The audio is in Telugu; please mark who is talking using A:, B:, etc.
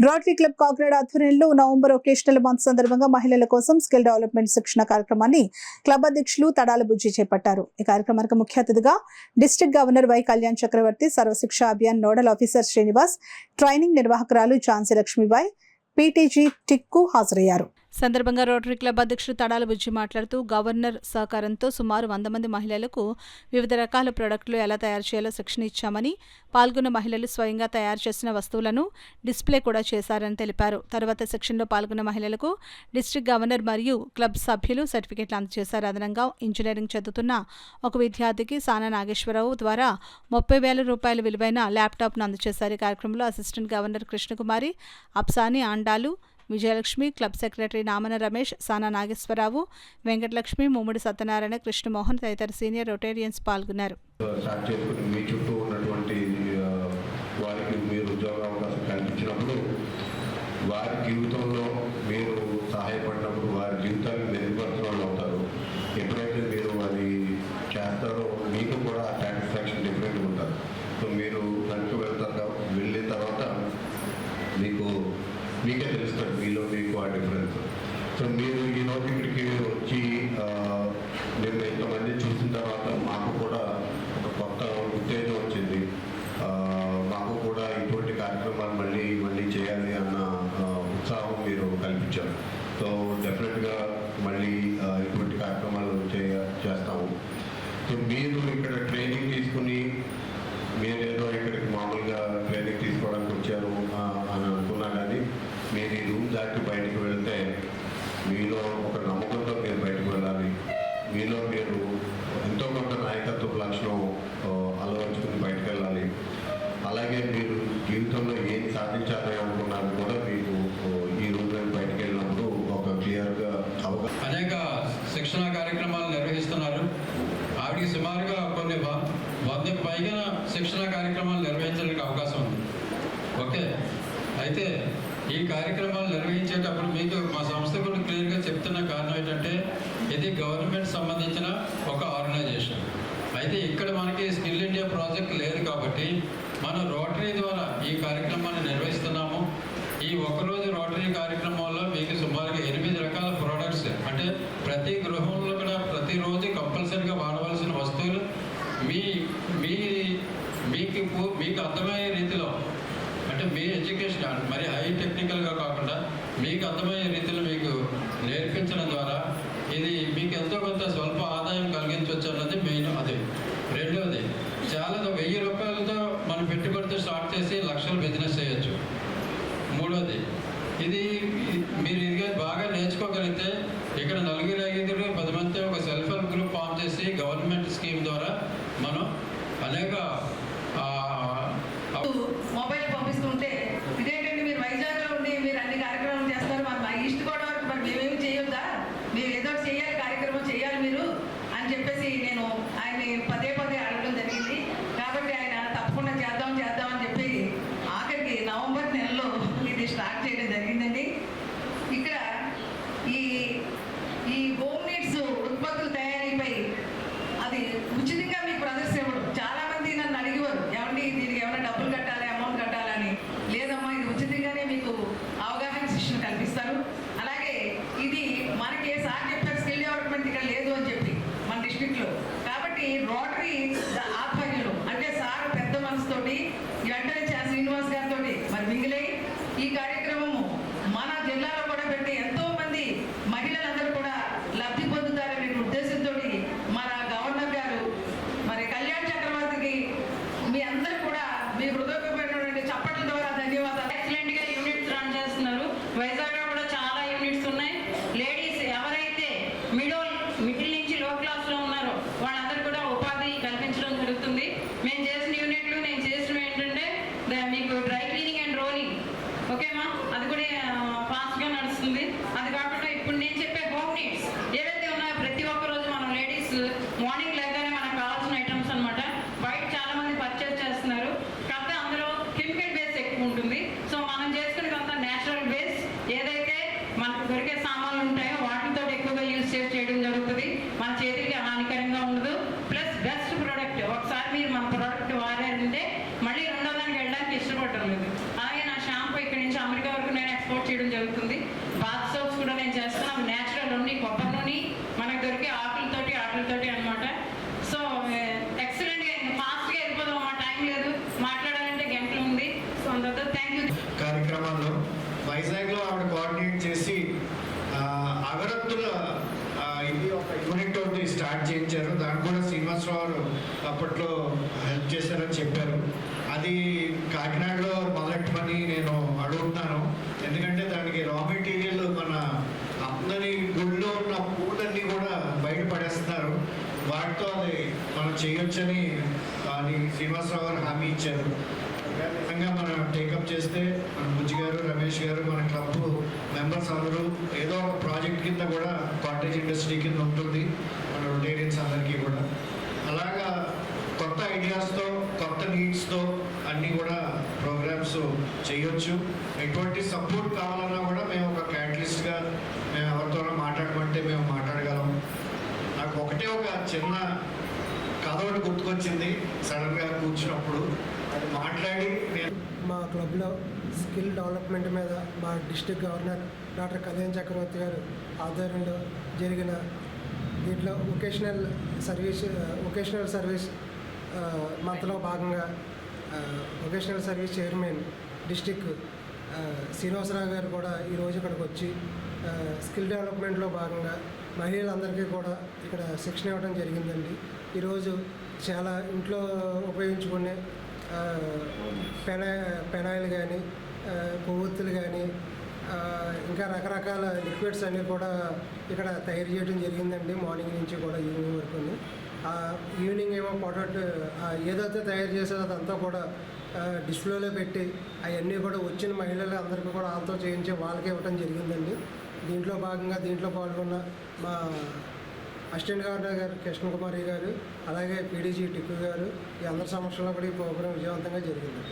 A: రోటరీ క్లబ్ కాకినాడ ఆధ్వర్యంలో నవంబర్ ఒకేషనల్ మంత్ సందర్భంగా మహిళల కోసం స్కిల్ డెవలప్మెంట్ శిక్షణ కార్యక్రమాన్ని క్లబ్ అధ్యక్షులు తడాల బుజ్జి చేపట్టారు. ఈ కార్యక్రమానికి ముఖ్య అతిథిగా district governor Y Kalyan Chakravarthi, Sarva Shiksha Abhiyan nodal officer Srinivas, training నిర్వాహకురాలు ఝాన్సీ లక్ష్మీబాయి, పీటీజీ టిక్కు హాజరయ్యారు. సందర్భంగా రోటరీ క్లబ్ అధ్యక్షుడు తడాల బుజ్జి మాట్లాడుతూ గవర్నర్ సహకారంతో సుమారు 100 మంది మహిళలకు వివిధ రకాల ప్రొడక్టులు ఎలా తయారు చేయాలో శిక్షణ ఇచ్చామని, పాల్గొన్న మహిళలు స్వయంగా తయారు చేసిన వస్తువులను డిస్ప్లే కూడా చేశారని తెలిపారు. తర్వాత శిక్షణలో పాల్గొన్న మహిళలకు డిస్ట్రిక్ట్ గవర్నర్ మరియు క్లబ్ సభ్యులు సర్టిఫికెట్లు అందజేశారు. అదనంగా ఇంజనీరింగ్ చదువుతున్న ఒక విద్యార్థికి సానా నాగేశ్వరరావు ద్వారా 30,000 రూపాయల విలువైన ల్యాప్టాప్ను అందజేశారు. ఈ కార్యక్రమంలో assistant governor Krishnakumari, అప్సాని Andal, Vijayalakshmi, club secretary నామన రమేష్, సానా నాగేశ్వరరావు, వెంకటలక్ష్మి, ముమ్మడి సత్యనారాయణ, కృష్ణమోహన్ తదితర సీనియర్ రొటేరియన్స్ పాల్గొన్నారు.
B: మీ చుట్టూ ఉన్నటువంటి వారికి మీరు ఉద్యోగ అవకాశం కల్పించినప్పుడు, వారి జీవితంలో మీరు సహాయపడినప్పుడు వారి జీవితాన్ని మెరుగుపరచడం అవుతారు. ఎప్పుడైతే మీరు అది చేస్తారో మీకు కూడా సాటిస్ఫాక్షన్ డిఫరెంట్గా ఉంటుంది. సో మీరు దానికి వెళ్ళిన తర్వాత మీకే తెలుస్తుంది మీకు ఆ డిఫరెన్స్. సో మీరు ఈరోజు ఇక్కడికి వచ్చి మేము ఇంతమంది చూసిన తర్వాత మాకు కూడా ఒక కొత్త ఉత్తేజం వచ్చింది. మాకు కూడా ఇటువంటి కార్యక్రమాలు మళ్ళీ చేయాలి అన్న ఉత్సాహం మీరు కల్పించారు. సో డెఫినెట్గా మళ్ళీ ఇటువంటి కార్యక్రమాలు చేస్తాము. సో మీరు ఇక్కడ ట్రైనింగ్ తీసుకుని మీరేదో ఇక్కడికి మామూలుగా ట్రైనింగ్ తీసుకోవడానికి వచ్చారు అని అనుకున్నా కానీ మీరు ఈ రూమ్ దాటి బయటకు వెళ్తే మీలో ఒక నమ్మకంతో మీరు బయటకు వెళ్ళాలి. మీలో మీరు ఎంతో కొంత నాయకత్వ లక్షణం అలవర్చుకుని బయటకు వెళ్ళాలి. అలాగే మీరు జీవితంలో ఏం సాధించాలి అనుకున్నారు కూడా మీకు ఈ రూమ్ నుంచి బయటకు వెళ్ళినప్పుడు ఒక క్లియర్గా అవగాహన.
C: అనేక శిక్షణ కార్యక్రమాలు నిర్వహిస్తున్నారు. ఆవిడికి సుమారుగా కొన్ని 100కు పైగా శిక్షణ కార్యక్రమాలు నిర్వహించడానికి అవకాశం ఉంది. ఓకే, అయితే ఈ కార్యక్రమాలు నిర్వహించేటప్పుడు మీకు మా సంస్థ కూడా క్లియర్గా చెప్తున్న కారణం ఏంటంటే ఇది గవర్నమెంట్ సంబంధించిన ఒక ఆర్గనైజేషన్. అయితే ఇక్కడ మనకి స్కిల్ ఇండియా ప్రాజెక్ట్ లేదు కాబట్టి మనం రోటరీ ద్వారా ఈ కార్యక్రమాన్ని నిర్వహిస్తున్నాము. ఈ ఒక్కరోజు రోటరీ కార్యక్రమంలో మీకు సుమారుగా 8 రకాల ప్రోడక్ట్స్, అంటే ప్రతి గృహంలో కూడా ప్రతిరోజు కంపల్సరీగా వాడవలసిన వస్తువులు మీకు అర్థమయ్యే రీతిలో, అంటే మీ ఎడ్యుకేషన్ మరి హై టెక్నికల్గా కాకుండా మీకు అర్థమయ్యే రీతిలో మీకు నేర్పించడం ద్వారా ఇది మీకు ఎంతో కొంత స్వల్ప ఆదాయం కలిగించవచ్చు అన్నది మెయిన్. అది రెండవది, చాలా 1000 రూపాయలతో మనం పెట్టుబడితో స్టార్ట్ చేసి లక్షల బిజినెస్ చేయొచ్చు. మూడవది, ఇది మీరు ఇదిగా బాగా నేర్చుకోగలిగితే ఇక్కడ 4-5 10 మంది ఒక సెల్ఫ్ హెల్ప్ గ్రూప్ ఫామ్ చేసి గవర్నమెంట్ స్కీమ్ ద్వారా మనం అనేక
D: మొబైల్ పంపిస్తుంటే ఇదేంటండి మీరు వైజాగ్లో ఉండి మీరు అన్ని కార్యక్రమాలు చేస్తారు, మరి ఈస్ట్ గోదావరికి మరి మేమేమి చేయొద్దా, మేము ఏదో చేయాలి, కార్యక్రమం చేయాలి మీరు అని చెప్పేసి నేను ఆయన్ని పదే అడగడం జరిగింది. కాబట్టి ఆయన తప్పకుండా చేద్దామని చెప్పి ఆఖరికి నవంబర్ నెలలో ఇది స్టార్ట్ చేయడం జరిగిందండి. ఇక్కడ ఈ హోమ్ నీడ్స్ ఉత్పత్తుల తయారీపై అది ఉచితంగా మీకు ప్రదర్శన ఇవ్వడం. చాలా మంది నన్ను అడిగేవారు, ఏమండి దీనికి ఏమైనా డబ్బులు కట్టాలి, అమౌంట్ కట్టాలని. లేదమ్మా, ఇది ఉచితంగానే మీకు అవగాహన శిక్షణ కల్పిస్తారు. అలాగే ఇది మనకి సార్ చెప్పారు స్కిల్ డెవలప్మెంట్ ఇక్కడ లేదు అని చెప్పి మన డిస్ట్రిక్ట్లో. కాబట్టి రోటరీ ఆధ్వర్యంలో, అంటే సార్ పెద్ద మనసుతోటి వెంటనే శ్రీనివాస్ గారితో మరి మింగిలై ఈ కార్యక్రమము మన జిల్లాలో కూడా పెట్టి ఎంతో మంది మహిళలందరూ కూడా లబ్ధి పొందుతారనే ఉద్దేశంతో మన గవర్నర్ గారు మరి కళ్యాణ్ చక్రవర్తికి మీ అందరూ కూడా మీ హృదయపూర్వకమైనటువంటి చప్పట్ల ద్వారా ధన్యవాదాలు.
E: ఎక్సలెంట్గా యూనిట్స్ రన్ చేస్తున్నారు. వైజాగ్లో కూడా చాలా యూనిట్స్ ఉన్నాయి. లేడీస్ ఎవరైతే మిడిల్ నుంచి లో క్లాస్లో ఉన్నారో వాళ్ళందరూ కూడా ఉపాధి కల్పించడం జరుగుతుంది. మేము చేసిన యూనిట్లు నేను చేసినవి ఏంటంటే మీకు డ్రై క్లీనింగ్ అండ్ రోలింగ్, ఓకేమా, అది కూడా ఫాస్ట్గా నడుస్తుంది. అది కాకుండా ఇప్పుడు నేను చెప్పే హోమ్ నీడ్స్ ఏవైతే ఉన్నాయో ప్రతి ఒక్క రోజు మనం లేడీస్ మార్నింగ్ లేగానే మనకు కావాల్సిన ఐటమ్స్ అనమాట. బయట చాలా మంది పర్చేస్ చేస్తున్నారు, కాకపోతే అందులో కెమికల్ బేస్ ఎక్కువ ఉంటుంది. సో మనం చేసుకునేదంతా న్యాచురల్ బేస్, ఏదైతే మనకు దొరికే ఎక్స్పోర్ట్ చేయడం జరుగుతుంది. బాత్ సోప్స్ కూడా నేను చేస్తున్నాను. న్యాచురల్ నూనె, కొబ్బరి నూనె మనకు దొరికే ఆకులతోటి అనమాట. సో ఎక్సలెంట్గా ఫాస్ట్గా వెళ్ళిపోదాం, మా టైం లేదు, మాట్లాడాలంటే గంటలు ఉంది. సో అందరితో థ్యాంక్ యూ.
F: కార్యక్రమాల్లో వైజాగ్లో ఆవిడ కోఆర్డినేట్ చేసి అగరత్తుల ఇది ఒక యూనిట్ ఒకటి స్టార్ట్ చేయించారు. దానికి కూడా శ్రీనివాసరావు అప్పట్లో హెల్ప్ చేశారని చెప్పారు. అది కాకినాడలో మొదలెట్టమని నేను అడుగుతున్నాను. ఎందుకంటే దానికి రా మెటీరియల్ మన అందరి గుడిలో ఉన్న పూలన్నీ కూడా బయటపడేస్తున్నారు. వాటితో అది మనం చేయొచ్చని అని శ్రీనివాసరావు గారు హామీ ఇచ్చారు. విధంగా మనం టేకప్ చేస్తే మన బుజ్జి గారు, రమేష్ గారు, మన క్లబ్ మెంబర్స్ అందరూ ఏదో ఒక ప్రాజెక్ట్ కింద కూడా కాటేజ్ ఇండస్ట్రీ కింద ఉంటుంది మన రొటేరియన్స్ అందరికీ కూడా. అలాగా కొత్త ఐడియాస్తో, కొత్త నీడ్స్తో అన్నీ కూడా ప్రోగ్రామ్స్ చేయొచ్చు. ఎటువంటి సపోర్ట్ కావాలన్నా కూడా మేము ఒక క్యాటలిస్ట్గా మేము ఎవరితోనో మాట్లాడమంటే మేము మాట్లాడగలం. నాకు ఒకటే ఒక చిన్న కథ ఒకటి గుర్తుకొచ్చింది సడన్గా కూర్చున్నప్పుడు. అది మాట్లాడి నేను
G: మా క్లబ్లో స్కిల్ డెవలప్మెంట్ మీద మా district governor doctor Kalyan Chakravarthi గారు ఆధ్వర్యంలో జరిగిన దీంట్లో వొకేషనల్ సర్వీస్ మంత్లో భాగంగా vocational service chairman district Srinivasarao గారు కూడా ఈరోజు ఇక్కడికి వచ్చి స్కిల్ డెవలప్మెంట్లో భాగంగా మహిళలందరికీ కూడా ఇక్కడ శిక్షణ ఇవ్వడం జరిగిందండి. ఈరోజు చాలా ఇంట్లో ఉపయోగించుకునే పెనాయిల్ కానీ, కొవ్వొత్తులు కానీ, ఇంకా రకరకాల లిక్విడ్స్ అన్నీ కూడా ఇక్కడ తయారు చేయడం జరిగిందండి. మార్నింగ్ నుంచి కూడా ఈవినింగ్ వరకు. ఈవినింగ్ ఏమో పొటాటో ఏదైతే తయారు చేసేదో అదంతా కూడా డిస్ప్లేలో పెట్టి అవన్నీ కూడా వచ్చిన మహిళలు అందరికీ కూడా వాళ్ళతో చేయించి వాళ్ళకి ఇవ్వడం జరిగిందండి. దీంట్లో భాగంగా దీంట్లో పాల్గొన్న మా అసిస్టెంట్ గవర్నర్ గారు కృష్ణకుమారి గారు, అలాగే పీడీజీ టిక్కు గారు, ఈ అందరి సమక్షంలో కూడా ఈ ప్రోగ్రాం విజయవంతంగా జరిగింది.